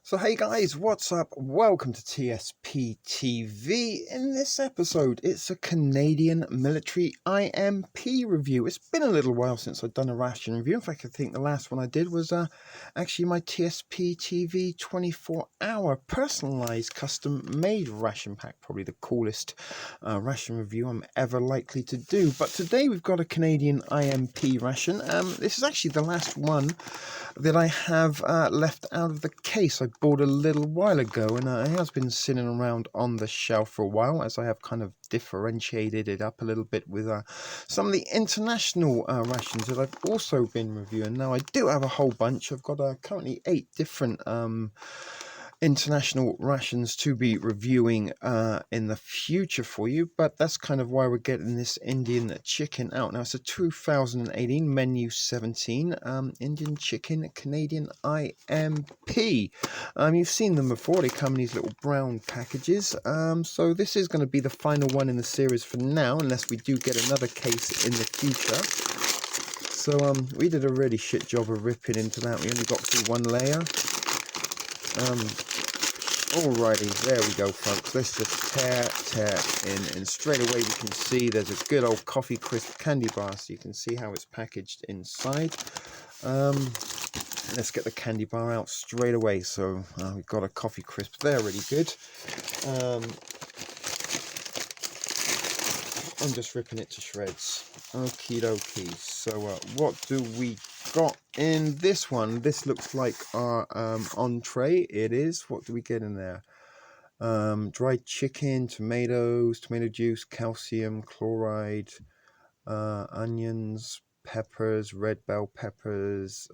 So hey guys, what's up? Welcome to TSP TV. In this episode, it's a Canadian military IMP review. It's been a little while since I've done a ration review. In fact, I think the last one I did was actually my TSP TV 24-hour personalized custom-made ration pack. Probably the coolest ration review I'm ever likely to do. But today we've got a Canadian IMP ration. This is actually the last one that I have left out of the case. I bought a little while ago, and it has been sitting around on the shelf for a while, as I have kind of differentiated it up a little bit with some of the international rations that I've also been reviewing. Now I do have a whole bunch. I've got currently 8 different international rations to be reviewing in the future for you, but that's kind of why we're getting this Indian chicken out. Now it's a 2018 menu 17 Indian chicken Canadian IMP. You've seen them before. They come in these little brown packages, so this is going to be the final one in the series for now, unless we do get another case in the future. So we did a really shit job of ripping into that. We only got through one layer. Alrighty, there we go, folks. Let's just tear in, and straight away we can see there's a good old coffee crisp candy bar, so you can see how it's packaged inside. Let's get the candy bar out straight away. So we've got a coffee crisp there, really good. I'm just ripping it to shreds. Okie dokie. So what do we got in this one? This looks like our entree. It is. What do we get in there? Dried chicken, tomatoes, tomato juice, calcium, chloride, onions, peppers, red bell peppers,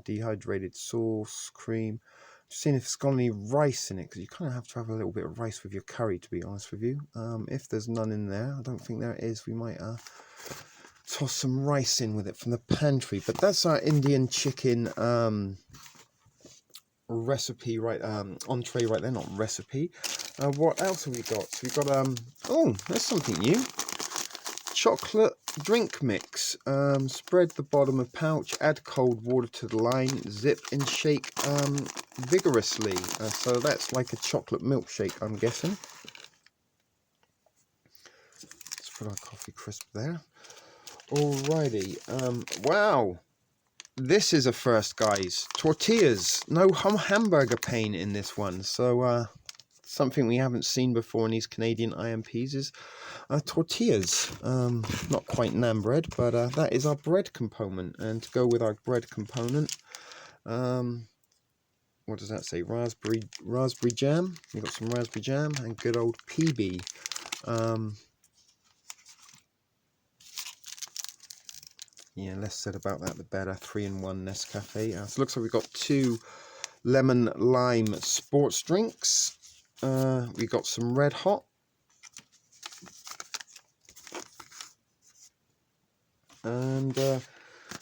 dehydrated sauce, cream. Just seeing if it's got any rice in it, because you kind of have to have a little bit of rice with your curry, to be honest with you. If there's none in there, I don't think there is, we might toss some rice in with it from the pantry. But that's our Indian chicken recipe, right? Entree right there, not recipe. What else have we got? So we've got oh, there's something new. Chocolate drink mix. Spread the bottom of pouch, add cold water to the line, zip and shake vigorously. So that's like a chocolate milkshake, I'm guessing. Let's put our coffee crisp there. Alrighty. Wow, this is a first, guys. Tortillas. No hamburger pain in this one. So something we haven't seen before in these Canadian IMPs is tortillas. Not quite naan bread, but that is our bread component. And to go with our bread component, what does that say? Raspberry jam. We've got some raspberry jam and good old PB. Yeah, less said about that, the better. 3-in-1 Nescafe. So it looks like we've got 2 lemon lime sports drinks. We got some Red Hot. And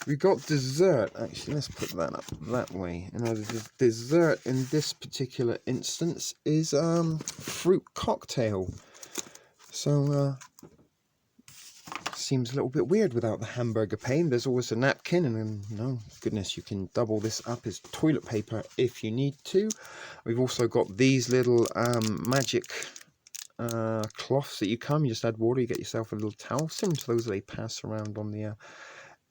we got dessert. Actually, let's put that up that way. And the dessert in this particular instance is fruit cocktail. So seems a little bit weird without the hamburger pain. There's always a napkin, and then, no goodness, you can double this up as toilet paper if you need to. We've also got these little magic cloths that you just add water, you get yourself a little towel, similar to those that they pass around on the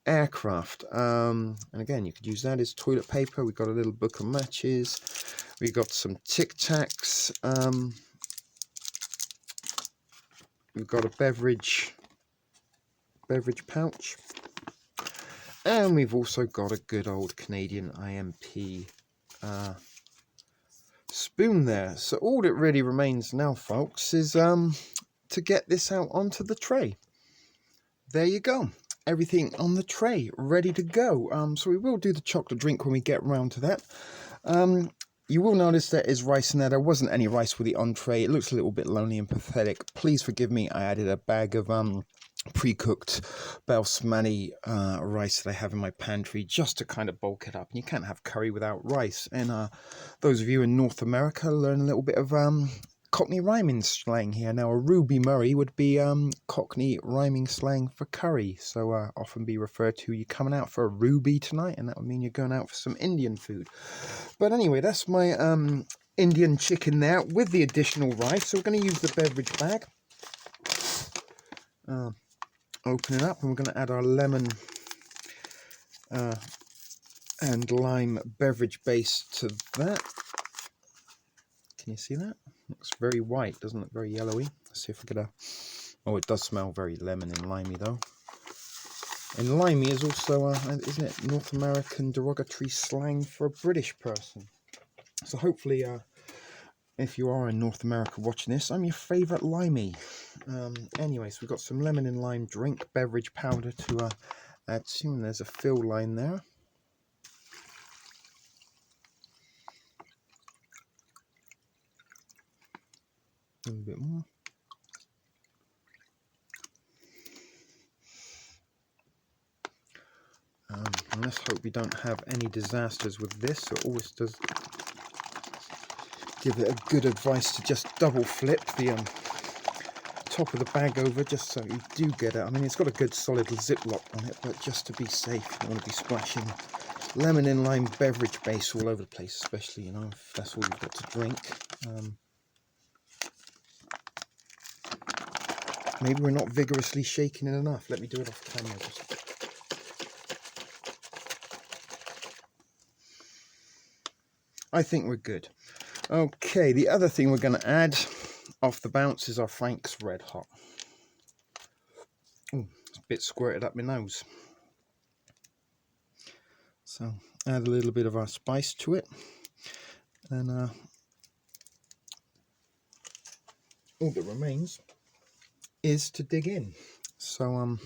aircraft. And again, you could use that as toilet paper. We've got a little book of matches. We've got some Tic Tacs. We've got a beverage pouch, and we've also got a good old Canadian IMP spoon there. So all that really remains now, folks, is to get this out onto the tray. There you go, everything on the tray ready to go. So we will do the chocolate drink when we get around to that. You will notice there is rice in there. There wasn't any rice with the entree. It looks a little bit lonely and pathetic. Please forgive me, I added a bag of pre-cooked basmati rice that I have in my pantry just to kind of bulk it up. And you can't have curry without rice. And those of you in North America learn a little bit of Cockney rhyming slang here. Now, a Ruby Murray would be Cockney rhyming slang for curry. So often be referred to, you're coming out for a Ruby tonight, and that would mean you're going out for some Indian food. But anyway, that's my Indian chicken there with the additional rice. So we're going to use the beverage bag. Open it up, and we're going to add our lemon and lime beverage base to that. Can you see that? Looks very white, doesn't look very yellowy. Let's see if we get a... Oh, it does smell very lemon and limey though. And limey is also, isn't it, North American derogatory slang for a British person. So hopefully, if you are in North America watching this, I'm your favourite limey. Anyway, so we've got some lemon and lime drink beverage powder to add to, and there's a fill line there. A little bit more. And let's hope we don't have any disasters with this. It always does give it a good advice to just double flip the top of the bag over, just so you do get it. I mean, it's got a good solid ziplock on it, but just to be safe, you want to be splashing lemon and lime beverage base all over the place, especially, you know, if that's all you've got to drink. Maybe we're not vigorously shaking it enough. Let me do it off camera. I think we're good. Okay, the other thing we're going to add off the bounce is our Frank's Red Hot. Oh, it's a bit squirted up my nose. So add a little bit of our spice to it. And all that remains is to dig in. So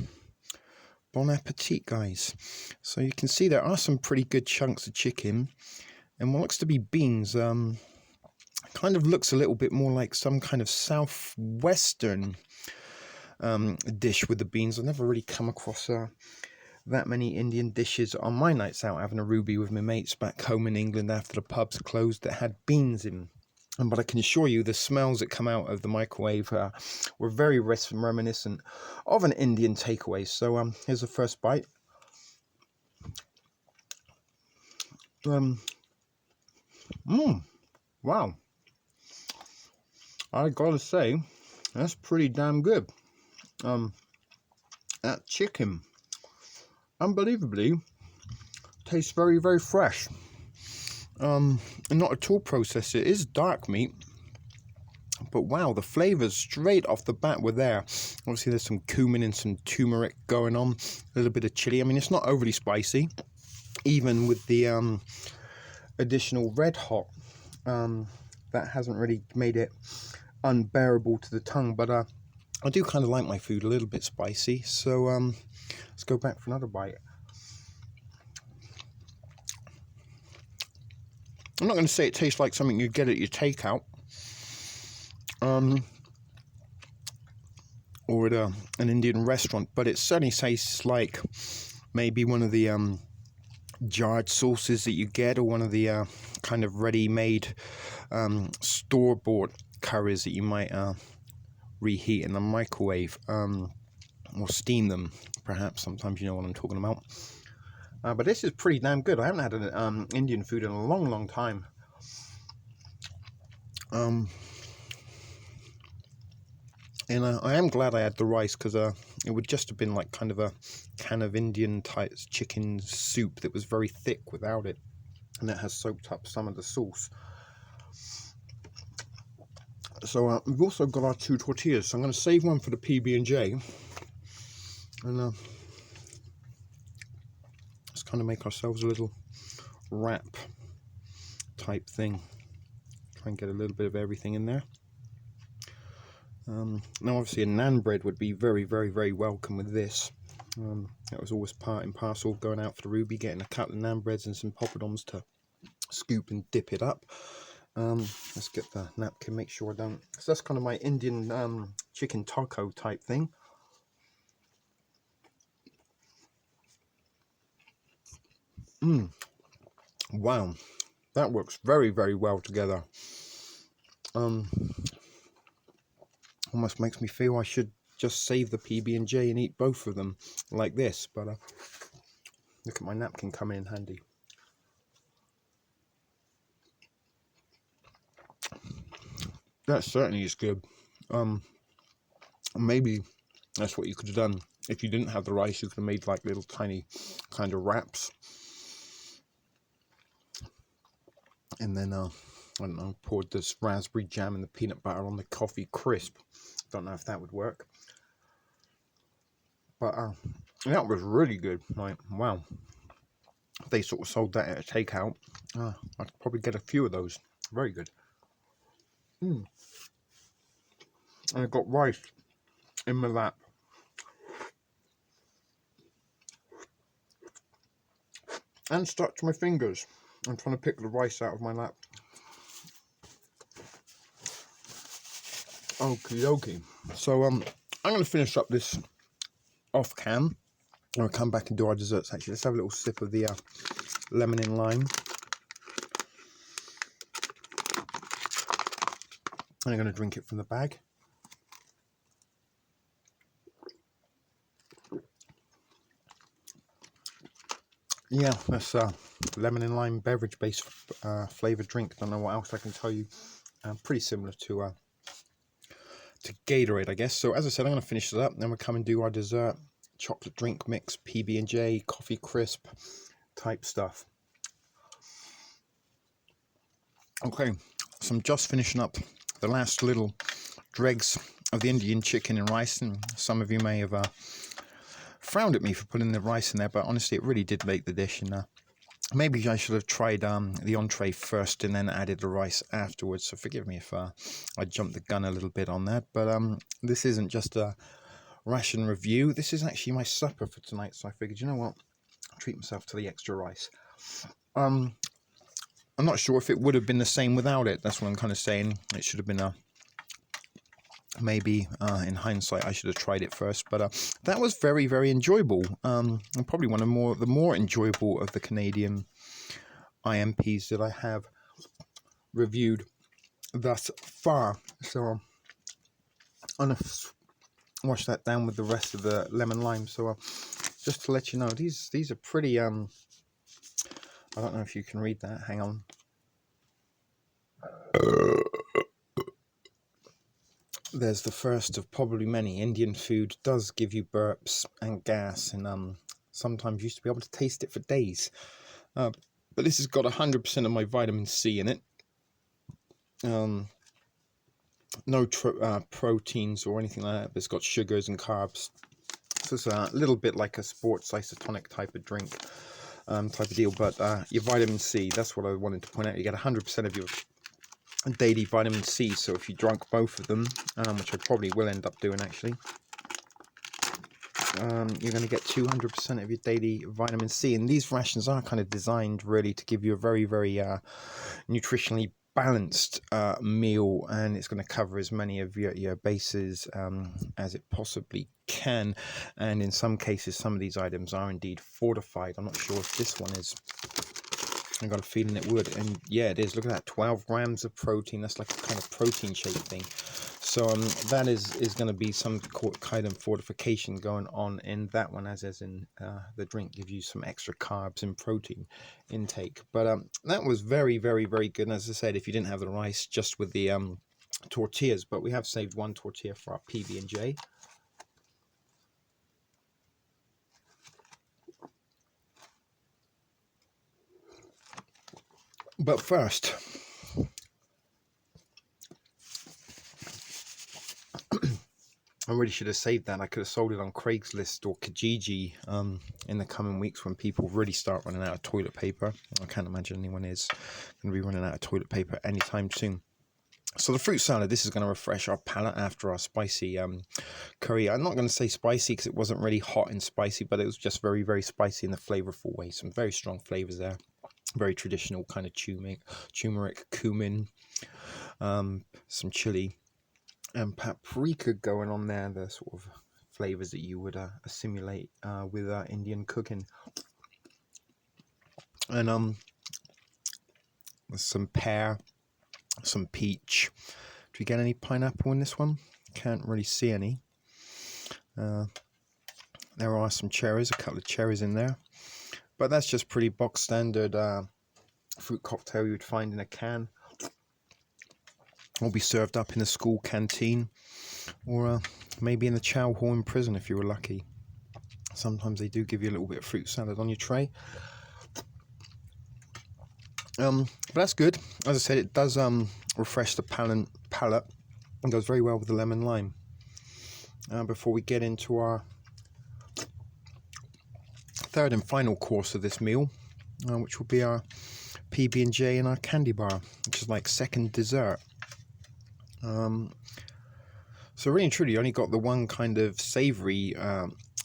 bon appetit, guys. So you can see there are some pretty good chunks of chicken, and what looks to be beans. Kind of looks a little bit more like some kind of southwestern dish with the beans. I've never really come across that many Indian dishes on my nights out, having a Ruby with my mates back home in England after the pubs closed that had beans in. But I can assure you the smells that come out of the microwave were very reminiscent of an Indian takeaway. So here's the first bite. Wow. I gotta say, that's pretty damn good. That chicken, unbelievably, tastes very, very fresh. And not at all processed. It is dark meat, but wow, the flavors straight off the bat were there. Obviously there's some cumin and some turmeric going on, a little bit of chili. I mean, it's not overly spicy, even with the additional red hot. That hasn't really made it unbearable to the tongue, but I do kind of like my food a little bit spicy. So let's go back for another bite. I'm not going to say it tastes like something you get at your takeout, or at an Indian restaurant, but it certainly tastes like maybe one of the jarred sauces that you get, or one of the kind of ready-made store-bought curries that you might reheat in the microwave, or steam them, perhaps. Sometimes you know what I'm talking about. But this is pretty damn good. I haven't had an Indian food in a long, long time. And I am glad I had the rice, because it would just have been like kind of a can of Indian type chicken soup that was very thick without it, and it has soaked up some of the sauce. So we've also got our 2 tortillas, so I'm going to save one for the PB&J, and let's kind of make ourselves a little wrap type thing. Try and get a little bit of everything in there. Now obviously a naan bread would be very, very, very welcome with this. That was always part and parcel of going out for the Ruby, getting a couple of naan breads and some poppadoms to scoop and dip it up. Let's get the napkin, make sure I don't... So that's kind of my Indian chicken taco type thing. Wow, that works very, very well together. Almost makes me feel I should just save the PB&J and eat both of them like this. But look at my napkin coming in handy. That certainly is good. Maybe that's what you could have done. If you didn't have the rice, you could have made like little tiny kind of wraps. And then, I don't know, poured this raspberry jam and the peanut butter on the coffee crisp. Don't know if that would work. But that was really good. Like, wow. If they sort of sold that at a takeout, I'd probably get a few of those. Very good. And I got rice in my lap. And stuck to my fingers. I'm trying to pick the rice out of my lap. Okie dokie. So I'm going to finish up this off cam. I'll come back and do our desserts. Actually, let's have a little sip of the lemon and lime. And I'm going to drink it from the bag. Yeah, that's lemon and lime beverage based flavoured drink. Don't know what else I can tell you. Pretty similar to Gatorade, I guess. So as I said, I'm going to finish it up. Then we'll come and do our dessert. Chocolate drink mix, PB&J, coffee crisp type stuff. Okay, so I'm just finishing up the last little dregs of the Indian chicken and rice. And some of you may have frowned at me for putting the rice in there, but honestly, it really did make the dish. And maybe I should have tried the entree first and then added the rice afterwards. So forgive me if I jumped the gun a little bit on that. But this isn't just a ration review. This is actually my supper for tonight. So I figured, you know what, I'll treat myself to the extra rice. I'm not sure if it would have been the same without it. That's what I'm kind of saying. It should have been maybe in hindsight I should have tried it first, but that was very, very enjoyable, and probably one of the more enjoyable of the Canadian IMPs that I have reviewed thus far. So I'm gonna wash that down with the rest of the lemon lime. So just to let you know, these are pretty I don't know if you can read that, hang on. There's the first of probably many. Indian food does give you burps and gas, and sometimes used to be able to taste it for days. But this has got 100% of my vitamin C in it. No proteins or anything like that, but it's got sugars and carbs. So it's a little bit like a sports isotonic type of drink, type of deal. But your vitamin C, that's what I wanted to point out. You get 100% of your daily vitamin C. So if you drank both of them, which I probably will end up doing actually, you're going to get 200% of your daily vitamin C. And these rations are kind of designed really to give you a very, very nutritionally balanced meal, and it's going to cover as many of your bases as it possibly can. And in some cases, some of these items are indeed fortified. I'm not sure if this one is. I got a feeling it would, and yeah, it is. Look at that, 12 grams of protein. That's like a kind of protein shake thing. So that is going to be some kind of fortification going on in that one, as in the drink gives you some extra carbs and protein intake. But that was very, very, very good. And as I said, if you didn't have the rice, just with the tortillas, but we have saved one tortilla for our PB&J. But first, I really should have saved that. I could have sold it on Craigslist or Kijiji in the coming weeks when people really start running out of toilet paper. I can't imagine anyone is going to be running out of toilet paper anytime soon. So the fruit salad, this is going to refresh our palate after our spicy curry. I'm not going to say spicy because it wasn't really hot and spicy, but it was just very, very spicy in the flavorful way. Some very strong flavors there. Very traditional kind of turmeric, cumin, some chili and paprika going on there. The sort of flavors that you would assimilate with Indian cooking. And some pear, some peach. Do we get any pineapple in this one? Can't really see any. There are some cherries, a couple of cherries in there. But that's just pretty box standard fruit cocktail you would find in a can. Or be served up in a school canteen. Or maybe in the chow hall in prison if you were lucky. Sometimes they do give you a little bit of fruit salad on your tray. But that's good. As I said, it does refresh the palate and goes very well with the lemon lime. Before we get into our third and final course of this meal, which will be our PB&J and our candy bar, which is like second dessert. So really and truly, only got the one kind of savoury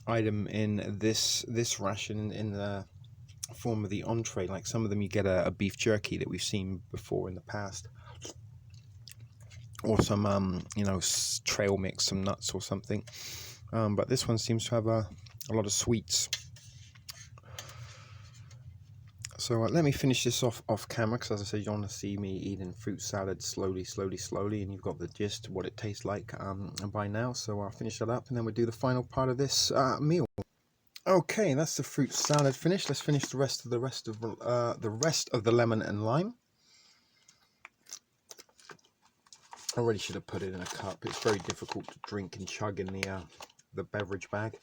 item in this ration in the form of the entree. Like some of them you get a beef jerky that we've seen before in the past, or some trail mix, some nuts or something, but this one seems to have a lot of sweets. So let me finish this off camera, because as I said, you don't want to see me eating fruit salad slowly, and you've got the gist of what it tastes like by now. So I'll finish that up and then we'll do the final part of this meal. Okay, that's the fruit salad finished. Let's finish the rest of the lemon and lime. I really should have put it in a cup. It's very difficult to drink and chug in the beverage bag.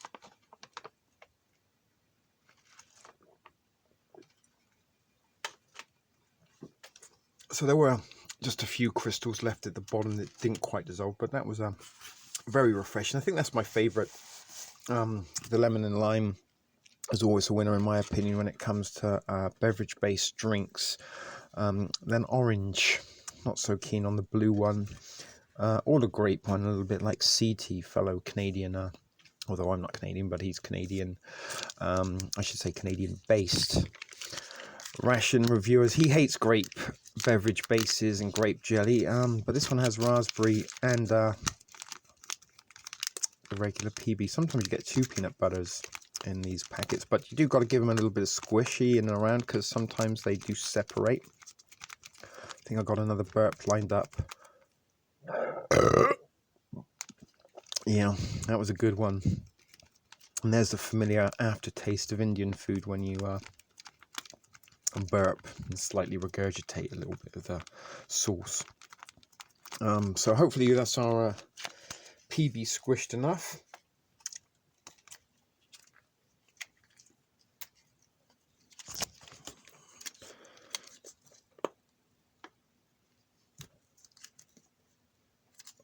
So there were just a few crystals left at the bottom that didn't quite dissolve, but that was very refreshing. I think that's my favourite. The lemon and lime is always a winner in my opinion when it comes to beverage-based drinks. Then orange, not so keen on the blue one. Or the grape one, a little bit like CT, fellow Canadian, although I'm not Canadian, but he's Canadian. I should say Canadian-based ration reviewers. He hates grape beverage bases and grape jelly, but this one has raspberry and the regular PB. Sometimes you get two peanut butters in these packets, but you do got to give them a little bit of squishy in and around, because sometimes they do separate. I think I got another burp lined up. Yeah, that was a good one. And there's the familiar aftertaste of Indian food when you burp and slightly regurgitate a little bit of the sauce. So hopefully that's our PB squished enough.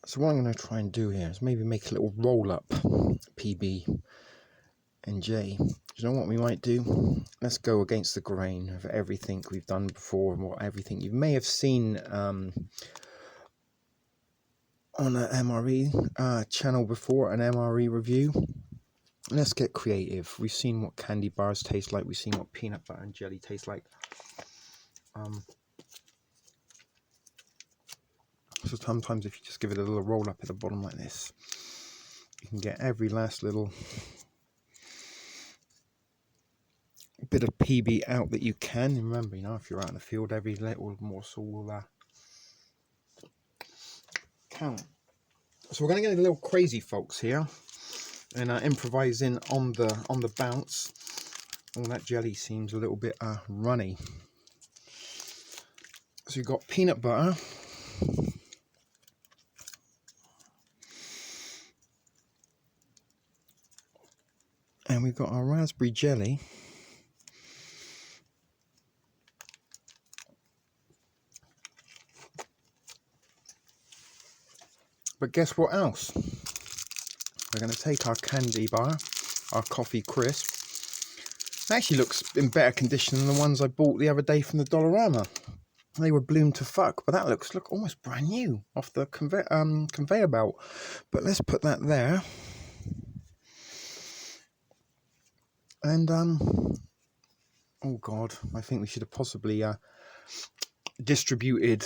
So what I'm going to try and do here is maybe make a little roll-up PB and J. You know what we might do? Let's go against the grain of everything we've done before and everything you may have seen on an MRE channel before, an MRE review. Let's get creative. We've seen what candy bars taste like. We've seen what peanut butter and jelly taste like. So sometimes if you just give it a little roll up at the bottom like this, you can get every last little bit of PB out that you can. Remember, if you're out in the field, every little morsel will count. So we're going to get a little crazy, folks, here, and improvising on the bounce. All that jelly seems a little bit runny. So you've got peanut butter. And we've got our raspberry jelly. But guess what else? We're going to take our candy bar, our coffee crisp. It actually looks in better condition than the ones I bought the other day from the Dollarama. They were bloomed to fuck, but that looks almost brand new off the conveyor belt. But let's put that there. And, oh God, I think we should have possibly distributed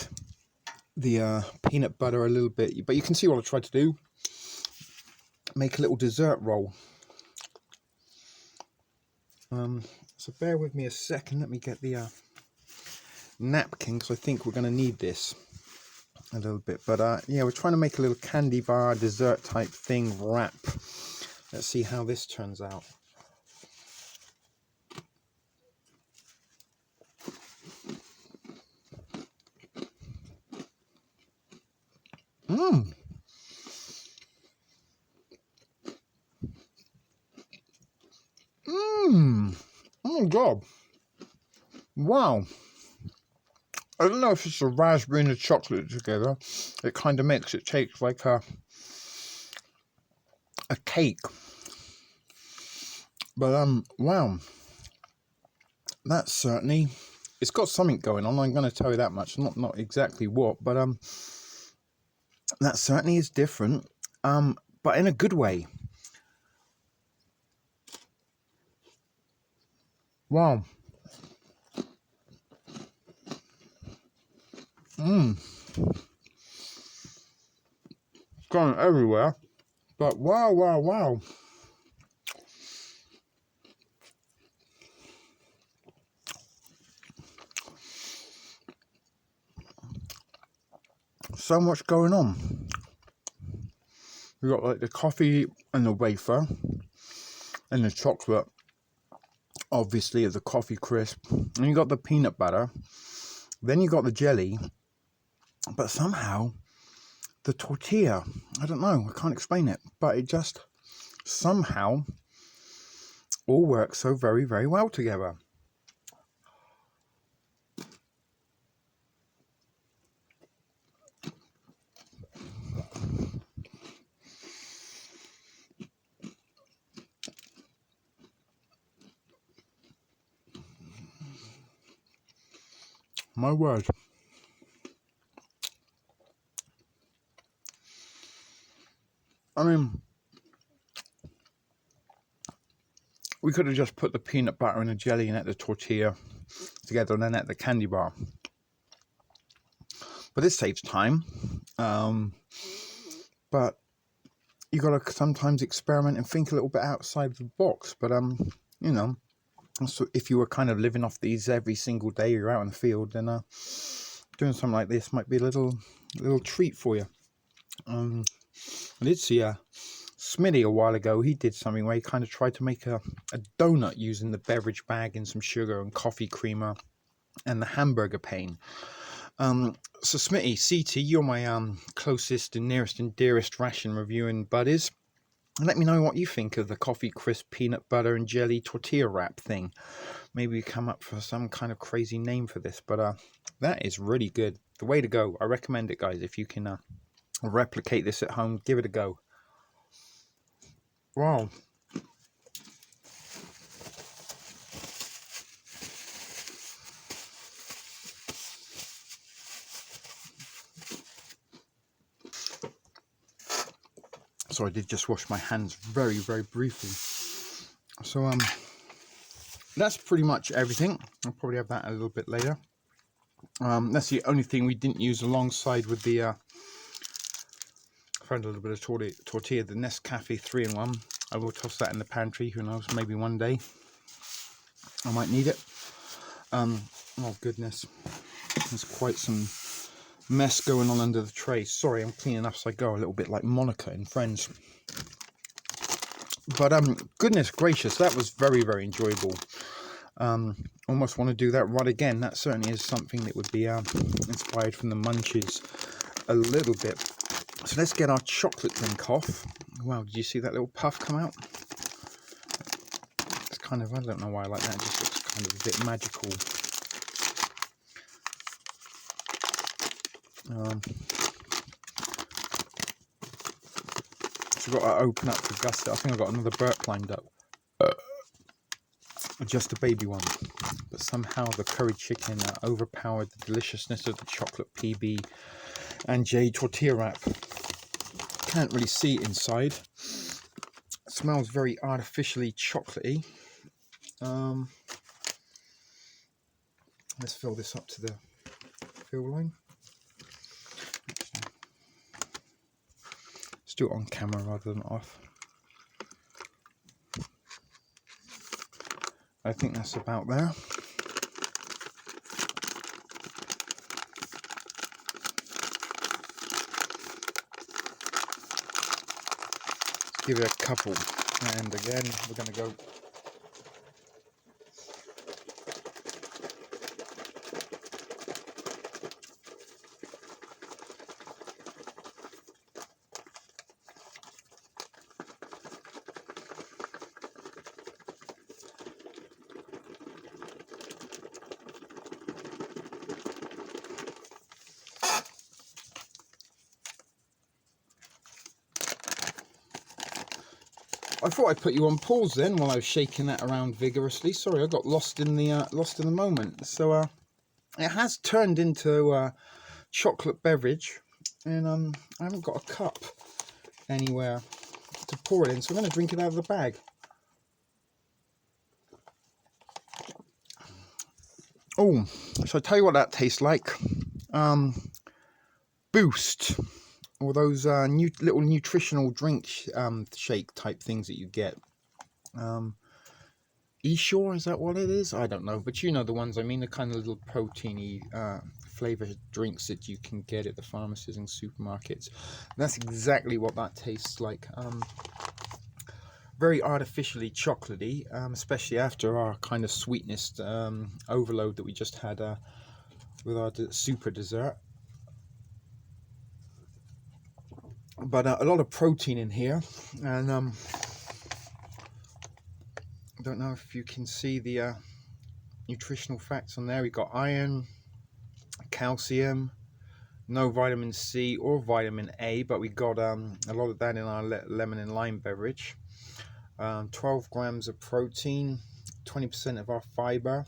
the peanut butter a little bit. But you can see what I tried to do. Make a little dessert roll. So bear with me a second. Let me get the napkin, because I think we're going to need this. a little bit. But yeah, we're trying to make a little candy bar dessert type thing wrap. Let's see how this turns out. Mmm. Mmm. Oh my god. Wow. I don't know if it's the raspberry and the chocolate together. It kind of makes it taste like a cake. But wow. That's certainly, it's got something going on. I'm going to tell you that much. Not exactly what, but that certainly is different. But in a good way. Wow. Mmm. It's going everywhere. But wow, wow, wow. So much going on. We got like the coffee and the wafer and the chocolate, obviously, of the coffee crisp. And you got the peanut butter. Then you got the jelly. But somehow the tortilla, I don't know, I can't explain it, but it just somehow all works so very, very well together. My word. I mean, we could have just put the peanut butter and the jelly and ate the tortilla together and then ate the candy bar. But this saves time. But you got to sometimes experiment and think a little bit outside the box. But you know, so if you were kind of living off these every single day, you're out in the field, then doing something like this might be a little treat for you. I did see Smitty a while ago. He did something where he kind of tried to make a donut using the beverage bag and some sugar and coffee creamer and the hamburger pane. So Smitty, CT, you're my closest and nearest and dearest ration reviewing buddies. Let me know what you think of the coffee crisp peanut butter and jelly tortilla wrap thing. Maybe we come up for some kind of crazy name for this, but that is really good. The way to go. I recommend it, guys. If you can replicate this at home, give it a go. Wow. So I did just wash my hands very, very briefly. So that's pretty much everything. I'll probably have that a little bit later. That's the only thing we didn't use alongside with the I found a little bit of tortilla, the Nescafe 3-in-1. I will toss that in the pantry. Who knows? Maybe one day I might need it. Oh goodness, there's quite some mess going on under the tray. Sorry, I'm cleaning up as I go, a little bit like Monica in Friends. But goodness gracious, that was very, very enjoyable. Almost want to do that right again. That certainly is something that would be inspired from the munchies a little bit. So let's get our chocolate drink off. Wow, did you see that little puff come out? It's kind of, I don't know why I like that. It just looks kind of a bit magical. So we've got to open up for gusto. I think I've got another burp lined up. Just a baby one. But somehow the curry chicken overpowered the deliciousness of the chocolate PB and J tortilla wrap. Can't really see inside. It smells very artificially chocolatey. Let's fill this up to the fill line. Let's do it on camera rather than off. I think that's about there. give it a couple. And again, we're going to go. I thought I'd put you on pause then while I was shaking that around vigorously. Sorry, I got lost in the moment. So it has turned into chocolate beverage, and I haven't got a cup anywhere to pour it in, so I'm going to drink it out of the bag. Oh, so I tell you what that tastes like. Boost. Or those little nutritional drink shake type things that you get. E-Shore, is that what it is? I don't know, but you know the ones I mean, the kind of little proteiny flavored drinks that you can get at the pharmacies and supermarkets. And that's exactly what that tastes like. Very artificially chocolatey, especially after our kind of sweetness overload that we just had with our super dessert. But a lot of protein in here, and I don't know if you can see the nutritional facts on there. We got iron, calcium, no vitamin C or vitamin A, but we got a lot of that in our lemon and lime beverage. 12 grams of protein, 20% of our fiber,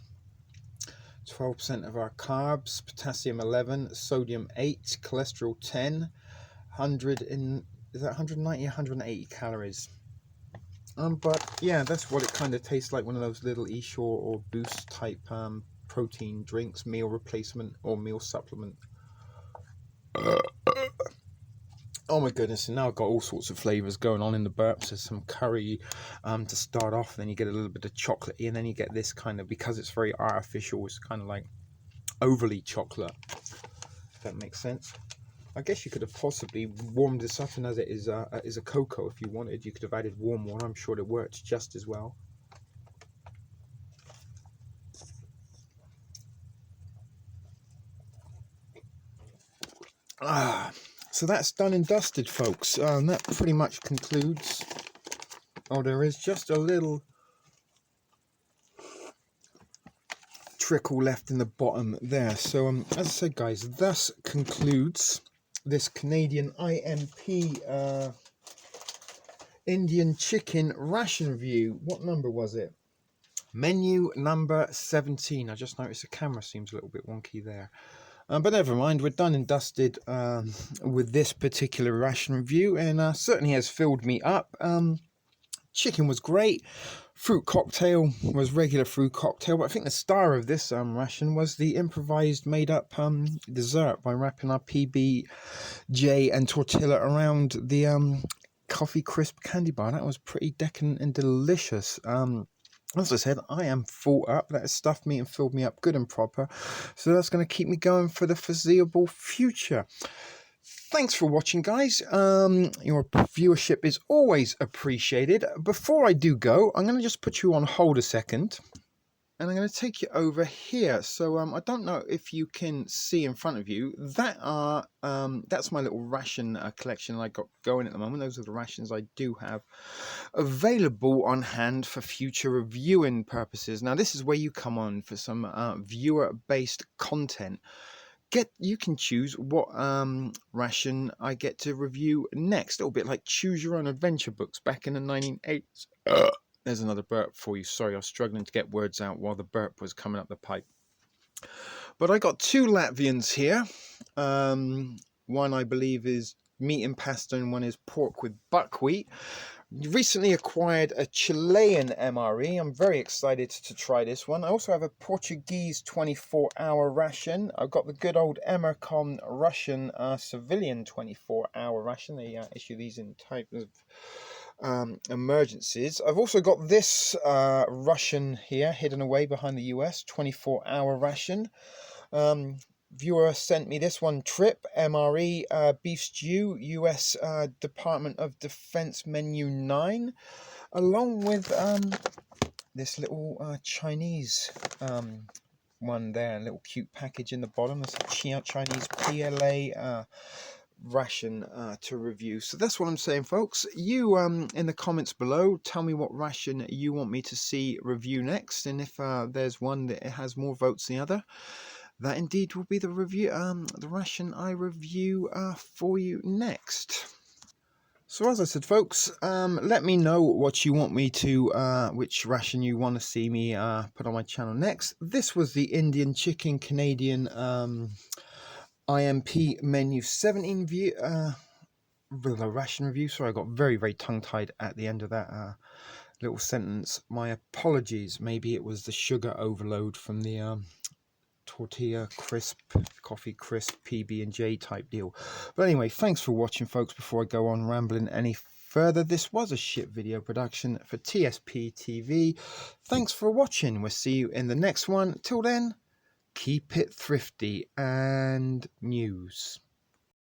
12% of our carbs, potassium 11, sodium 8, cholesterol 10, 190, 180 calories. But yeah, that's what it kind of tastes like, one of those little E-Shore or Boost type protein drinks, meal replacement or meal supplement. Oh my goodness, and now I've got all sorts of flavours going on in the burps. There's some curry to start off, then you get a little bit of chocolatey, and then you get this kind of, because it's very artificial, it's kind of like overly chocolate, if that makes sense. I guess you could have possibly warmed this up, and as it is a cocoa, if you wanted, you could have added warm water. I'm sure it works just as well. So that's done and dusted, folks. That pretty much concludes. Oh, there is just a little trickle left in the bottom there. So as I said, guys, thus concludes this Canadian IMP Indian chicken ration review. What number was it? Menu number 17. I just noticed the camera seems a little bit wonky there. But never mind, we're done and dusted with this particular ration review, and certainly has filled me up. Chicken was great. Fruit cocktail was regular fruit cocktail, but I think the star of this ration was the improvised made-up dessert by wrapping our PB, and tortilla around the coffee crisp candy bar. That was pretty decadent and delicious. As I said, I am full up. That has stuffed me and filled me up good and proper. So that's going to keep me going for the foreseeable future. Thanks for watching, guys. Your viewership is always appreciated. Before I do go, I'm going to just put you on hold a second. And I'm going to take you over here. So I don't know if you can see in front of you. That's my little ration collection I got going at the moment. Those are the rations I do have available on hand for future reviewing purposes. Now, this is where you come on for some viewer-based content. You can choose what ration I get to review next. A little bit like Choose Your Own Adventure books back in the 1980s. There's another burp for you. Sorry, I was struggling to get words out while the burp was coming up the pipe. But I got two Latvians here. One I believe is meat and pasta, and one is pork with buckwheat. Recently acquired a Chilean MRE. I'm very excited to try this one. I also have a Portuguese 24-hour ration. I've got the good old Emercom Russian civilian 24-hour ration. They issue these in type of emergencies. I've also got this Russian here hidden away behind the US 24-hour ration. viewer sent me this one, Trip MRE beef stew, US Department of Defense menu 9, along with this little Chinese one there, a little cute package in the bottom. That's a Chinese PLA ration to review. So that's what I'm saying, folks. You in the comments below, tell me what ration you want me to see review next, and if there's one that has more votes than the other, that indeed will be the review, the ration I review for you next. So as I said, folks, let me know what you want me to, which ration you want to see me put on my channel next. This was the Indian Chicken Canadian IMP menu 17 view, the ration review. Sorry, I got very tongue-tied at the end of that little sentence. My apologies. Maybe it was the sugar overload from the tortilla crisp, coffee crisp, PB&J type deal. But anyway, thanks for watching, folks. Before I go on rambling any further, this was a shit video production for TSP TV. Thanks for watching. We'll see you in the next one. Till then, keep it thrifty and news.